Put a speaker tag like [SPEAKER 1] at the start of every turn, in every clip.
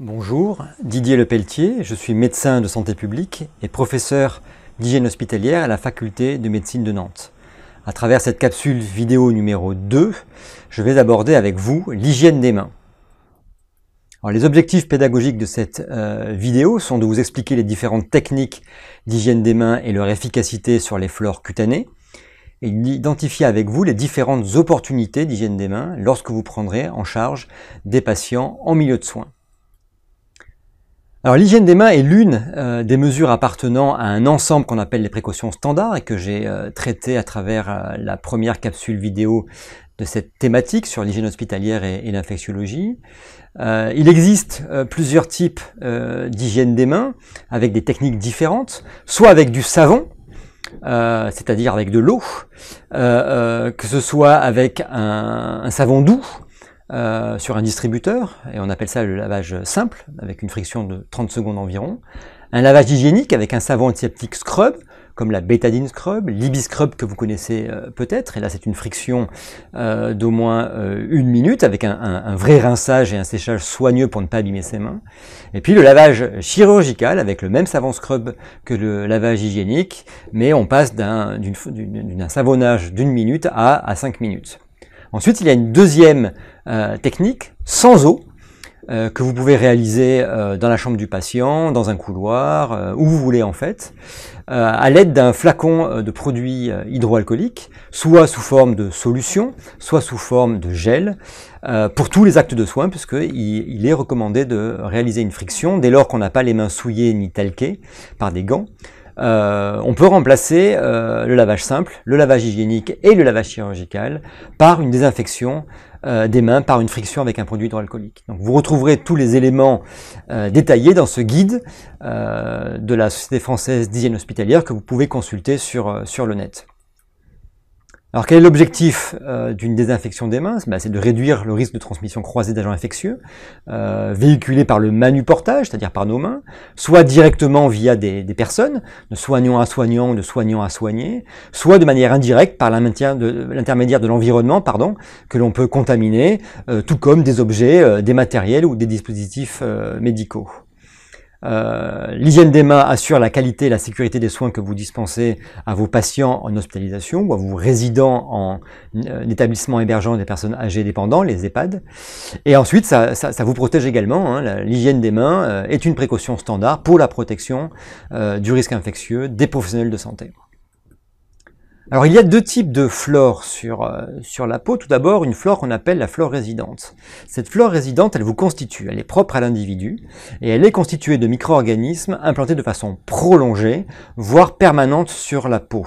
[SPEAKER 1] Bonjour, Didier Lepelletier, je suis médecin de santé publique et professeur d'hygiène hospitalière à la faculté de médecine de Nantes. À travers cette capsule vidéo numéro 2, je vais aborder avec vous l'hygiène des mains. Alors, les objectifs pédagogiques de cette vidéo sont de vous expliquer les différentes techniques d'hygiène des mains et leur efficacité sur les flores cutanées, et d'identifier avec vous les différentes opportunités d'hygiène des mains lorsque vous prendrez en charge des patients en milieu de soins. Alors l'hygiène des mains est l'une des mesures appartenant à un ensemble qu'on appelle les précautions standards et que j'ai traité à travers la première capsule vidéo de cette thématique sur l'hygiène hospitalière et l'infectiologie. Il existe plusieurs types d'hygiène des mains avec des techniques différentes, soit avec du savon, c'est-à-dire avec de l'eau, que ce soit avec un savon doux, sur un distributeur, et on appelle ça le lavage simple, avec une friction de 30 secondes environ. Un lavage hygiénique avec un savon antiseptique scrub, comme la Betadine Scrub, l'Ibi-Scrub que vous connaissez peut-être, et là c'est une friction d'au moins 1 minute, avec un vrai rinçage et un séchage soigneux pour ne pas abîmer ses mains. Et puis le lavage chirurgical, avec le même savon scrub que le lavage hygiénique, mais on passe d'un savonnage d'1 minute à 5 minutes. Ensuite, il y a une deuxième technique, sans eau, que vous pouvez réaliser dans la chambre du patient, dans un couloir, où vous voulez en fait, à l'aide d'un flacon de produit hydroalcoolique, soit sous forme de solution, soit sous forme de gel, pour tous les actes de soins, puisqu'il est recommandé de réaliser une friction dès lors qu'on n'a pas les mains souillées ni talquées par des gants. On peut remplacer le lavage simple, le lavage hygiénique et le lavage chirurgical par une désinfection des mains par une friction avec un produit hydroalcoolique. Donc vous retrouverez tous les éléments détaillés dans ce guide de la Société française d'hygiène hospitalière que vous pouvez consulter sur le net. Alors quel est l'objectif d'une désinfection des mains? C'est de réduire le risque de transmission croisée d'agents infectieux, véhiculés par le manuportage, c'est-à-dire par nos mains, soit directement via des personnes, de soignant à soignant ou de soignant à soigné, soit de manière indirecte par l'intermédiaire de l'environnement, que l'on peut contaminer, tout comme des objets, des matériels ou des dispositifs médicaux. L'hygiène des mains assure la qualité et la sécurité des soins que vous dispensez à vos patients en hospitalisation ou à vos résidents en établissement hébergeant des personnes âgées dépendantes, les EHPAD. Et ensuite, ça vous protège également. L'hygiène des mains est une précaution standard pour la protection du risque infectieux des professionnels de santé. Alors il y a deux types de flore sur la peau. Tout d'abord, une flore qu'on appelle la flore résidente. Cette flore résidente, elle vous constitue, elle est propre à l'individu, et elle est constituée de micro-organismes implantés de façon prolongée, voire permanente sur la peau.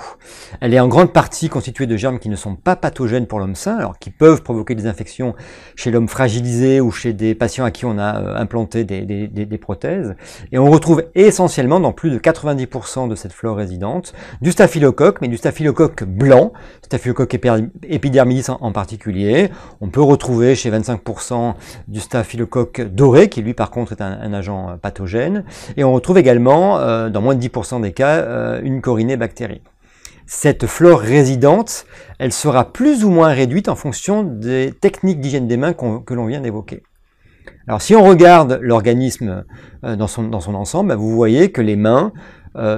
[SPEAKER 1] Elle est en grande partie constituée de germes qui ne sont pas pathogènes pour l'homme sain, alors qui peuvent provoquer des infections chez l'homme fragilisé ou chez des patients à qui on a implanté des prothèses. Et on retrouve essentiellement dans plus de 90% de cette flore résidente du staphylocoque, mais du staphylocoque blanc, Staphylococcus epidermidis en particulier. On peut retrouver chez 25% du staphylocoque doré, qui lui par contre est un agent pathogène. Et on retrouve également, dans moins de 10% des cas, une Corynebactérie. Cette flore résidente, elle sera plus ou moins réduite en fonction des techniques d'hygiène des mains que l'on vient d'évoquer. Alors si on regarde l'organisme dans son ensemble, vous voyez que les mains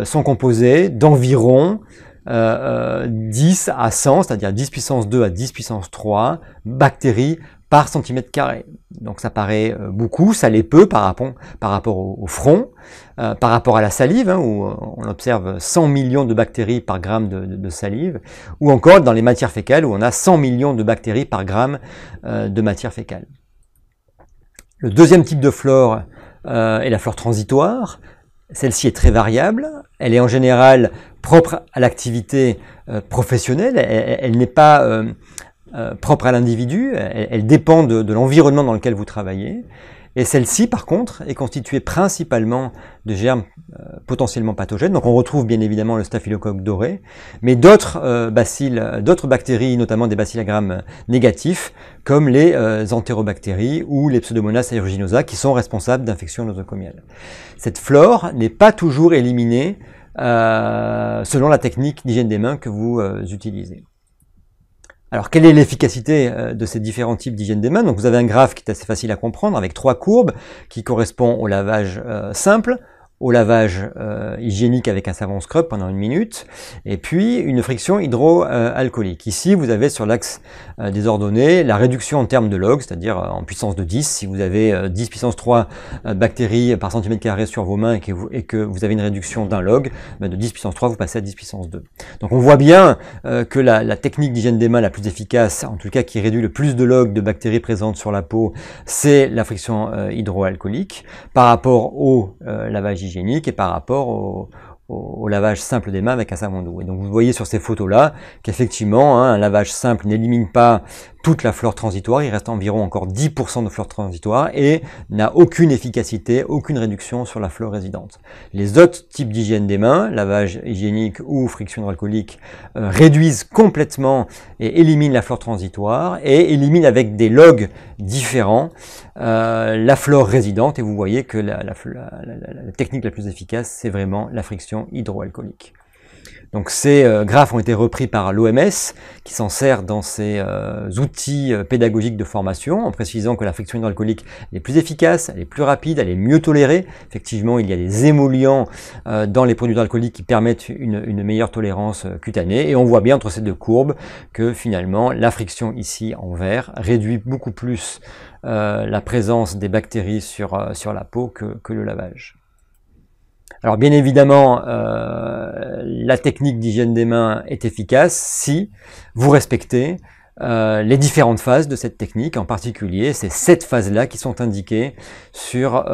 [SPEAKER 1] sont composées d'environ 10 à 100, c'est-à-dire 10 puissance 2 à 10 puissance 3 bactéries par centimètre carré. Donc ça paraît beaucoup, ça l'est peu par rapport au front, par rapport à la salive, où on observe 100 millions de bactéries par gramme de salive, ou encore dans les matières fécales, où on a 100 millions de bactéries par gramme de matière fécale. Le deuxième type de flore est la flore transitoire. Celle-ci est très variable, elle est en général propre à l'activité professionnelle, elle n'est pas propre à l'individu, elle dépend de l'environnement dans lequel vous travaillez. Et celle-ci, par contre, est constituée principalement de germes potentiellement pathogènes. Donc on retrouve bien évidemment le staphylocoque doré, mais d'autres bactéries, notamment des bacilles à gram négatifs, comme les entérobactéries ou les Pseudomonas aeruginosa, qui sont responsables d'infections nosocomiales. Cette flore n'est pas toujours éliminée selon la technique d'hygiène des mains que vous utilisez. Alors, quelle est l'efficacité de ces différents types d'hygiène des mains? Donc, vous avez un graphe qui est assez facile à comprendre avec 3 courbes qui correspondent au lavage simple, au lavage hygiénique avec un savon scrub pendant 1 minute, et puis une friction hydroalcoolique. Ici, vous avez sur l'axe des ordonnées la réduction en termes de log, c'est-à-dire en puissance de 10. Si vous avez 10 puissance 3 bactéries par centimètre carré sur vos mains et que vous avez une réduction d'un log, de 10 puissance 3, vous passez à 10 puissance 2. Donc on voit bien que la technique d'hygiène des mains la plus efficace, en tout cas qui réduit le plus de log de bactéries présentes sur la peau, c'est la friction hydroalcoolique par rapport au lavage hygiénique et par rapport au lavage simple des mains avec un savon doux. Et donc vous voyez sur ces photos-là qu'effectivement, un lavage simple n'élimine pas toute la flore transitoire, il reste environ encore 10% de flore transitoire et n'a aucune efficacité, aucune réduction sur la flore résidente. Les autres types d'hygiène des mains, lavage hygiénique ou friction hydroalcoolique, réduisent complètement et éliminent la flore transitoire et éliminent avec des logs différents la flore résidente, et vous voyez que la technique la plus efficace, c'est vraiment la friction hydroalcoolique. Donc ces graphes ont été repris par l'OMS, qui s'en sert dans ses outils pédagogiques de formation, en précisant que la friction hydroalcoolique est plus efficace, elle est plus rapide, elle est mieux tolérée. Effectivement, il y a des émollients dans les produits hydroalcooliques qui permettent une meilleure tolérance cutanée, et on voit bien entre ces deux courbes que finalement la friction ici en vert réduit beaucoup plus la présence des bactéries sur la peau que le lavage. Alors bien évidemment, la technique d'hygiène des mains est efficace si vous respectez les différentes phases de cette technique. En particulier, c'est 7 phases-là qui sont indiquées sur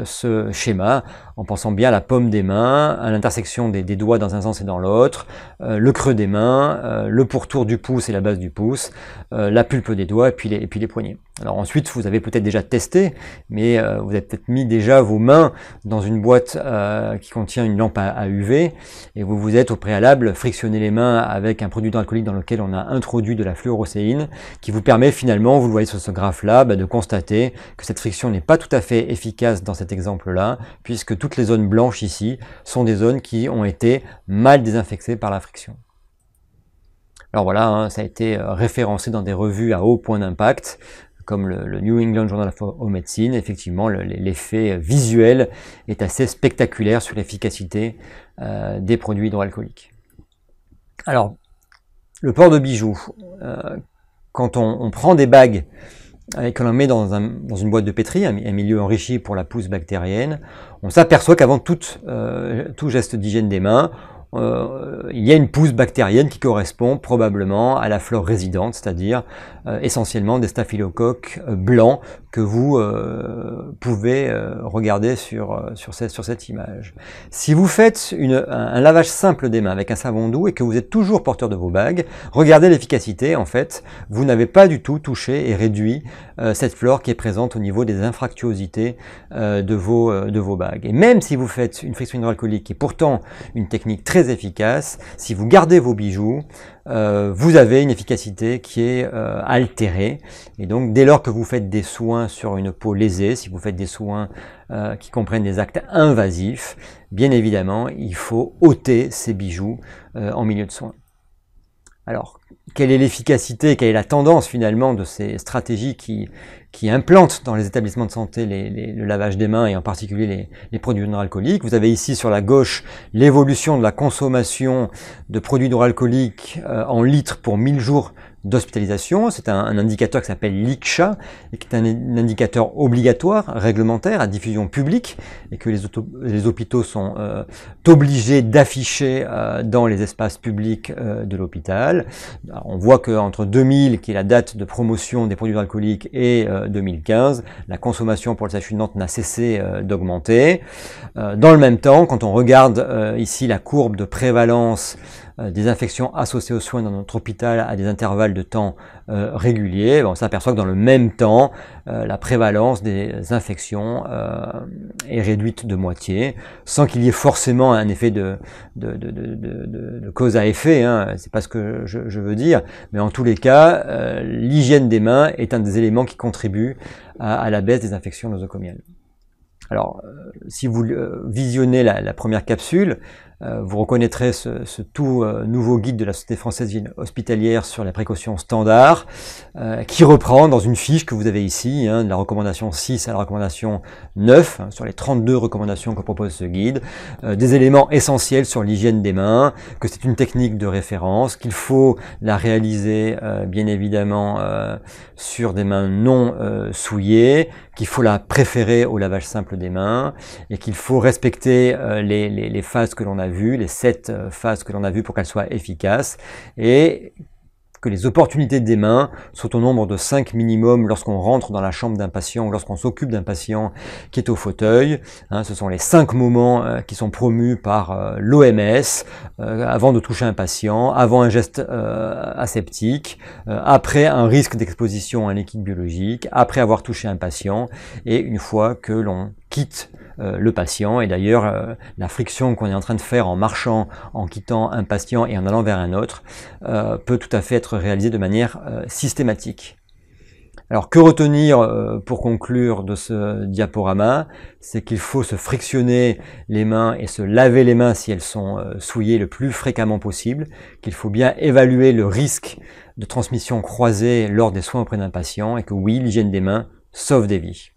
[SPEAKER 1] ce schéma, en pensant bien à la paume des mains, à l'intersection des doigts dans un sens et dans l'autre, le creux des mains, le pourtour du pouce et la base du pouce, la pulpe des doigts et puis les poignets. Alors ensuite, vous avez peut-être déjà testé, mais vous avez peut-être mis déjà vos mains dans une boîte qui contient une lampe à UV, et vous vous êtes au préalable frictionné les mains avec un produit hydroalcoolique dans lequel on a introduit de la fluorocéine, qui vous permet finalement, vous le voyez sur ce graphe-là, de constater que cette friction n'est pas tout à fait efficace dans cet exemple-là, puisque toutes les zones blanches ici sont des zones qui ont été mal désinfectées par la friction. Alors voilà, ça a été référencé dans des revues à haut point d'impact, comme le New England Journal of Home Medicine. Effectivement, l'effet visuel est assez spectaculaire sur l'efficacité des produits hydroalcooliques. Alors, le port de bijoux, quand on prend des bagues et qu'on en met dans une boîte de pétri, un milieu enrichi pour la pousse bactérienne, on s'aperçoit qu'avant tout geste d'hygiène des mains, il y a une pousse bactérienne qui correspond probablement à la flore résidente, c'est-à-dire essentiellement des staphylocoques blancs que vous pouvez regarder sur cette image. Si vous faites un lavage simple des mains avec un savon doux et que vous êtes toujours porteur de vos bagues, regardez l'efficacité. En fait, vous n'avez pas du tout touché et réduit cette flore qui est présente au niveau des infractuosités de vos bagues. Et même si vous faites une friction hydroalcoolique, qui est pourtant une technique très efficace, si vous gardez vos bijoux, vous avez une efficacité qui est altérée. Et donc dès lors que vous faites des soins sur une peau lésée, si vous faites des soins qui comprennent des actes invasifs, bien évidemment il faut ôter ces bijoux en milieu de soins. Alors, quelle est l'efficacité, quelle est la tendance finalement de ces stratégies qui implantent dans les établissements de santé le lavage des mains et en particulier les produits hydroalcooliques? Vous avez ici sur la gauche l'évolution de la consommation de produits hydroalcooliques en litres pour 1000 jours d'hospitalisation. C'est un indicateur qui s'appelle l'ICSHA et qui est un indicateur obligatoire, réglementaire, à diffusion publique, et que les hôpitaux sont obligés d'afficher dans les espaces publics de l'hôpital. On voit qu'entre 2000, qui est la date de promotion des produits alcooliques, et 2015, la consommation pour le SAMU de Nantes n'a cessé d'augmenter. Dans le même temps, quand on regarde ici la courbe de prévalence des infections associées aux soins dans notre hôpital à des intervalles de temps réguliers, on s'aperçoit que dans le même temps, la prévalence des infections est réduite de moitié, sans qu'il y ait forcément un effet de cause à effet, c'est pas ce que je veux dire, mais en tous les cas, l'hygiène des mains est un des éléments qui contribue à la baisse des infections nosocomiales. Alors, si vous visionnez la première capsule, vous reconnaîtrez ce tout nouveau guide de la Société française hospitalière sur les précautions standards, qui reprend dans une fiche que vous avez ici, de la recommandation 6 à la recommandation 9, sur les 32 recommandations que propose ce guide, des éléments essentiels sur l'hygiène des mains, que c'est une technique de référence, qu'il faut la réaliser bien évidemment sur des mains non souillées, qu'il faut la préférer au lavage simple des mains, et qu'il faut respecter les phases que l'on a vues, les 7 phases que l'on a vues pour qu'elles soient efficaces, et que les opportunités des mains sont au nombre de 5 minimum lorsqu'on rentre dans la chambre d'un patient ou lorsqu'on s'occupe d'un patient qui est au fauteuil. Ce sont les 5 moments qui sont promus par l'OMS, avant de toucher un patient, avant un geste aseptique, après un risque d'exposition à un liquide biologique, après avoir touché un patient, et une fois que l'on quitte le patient. Et d'ailleurs, la friction qu'on est en train de faire en marchant, en quittant un patient et en allant vers un autre, peut tout à fait être réalisée de manière systématique. Alors, que retenir pour conclure de ce diaporama? C'est qu'il faut se frictionner les mains et se laver les mains si elles sont souillées le plus fréquemment possible, qu'il faut bien évaluer le risque de transmission croisée lors des soins auprès d'un patient, et que oui, l'hygiène des mains sauve des vies.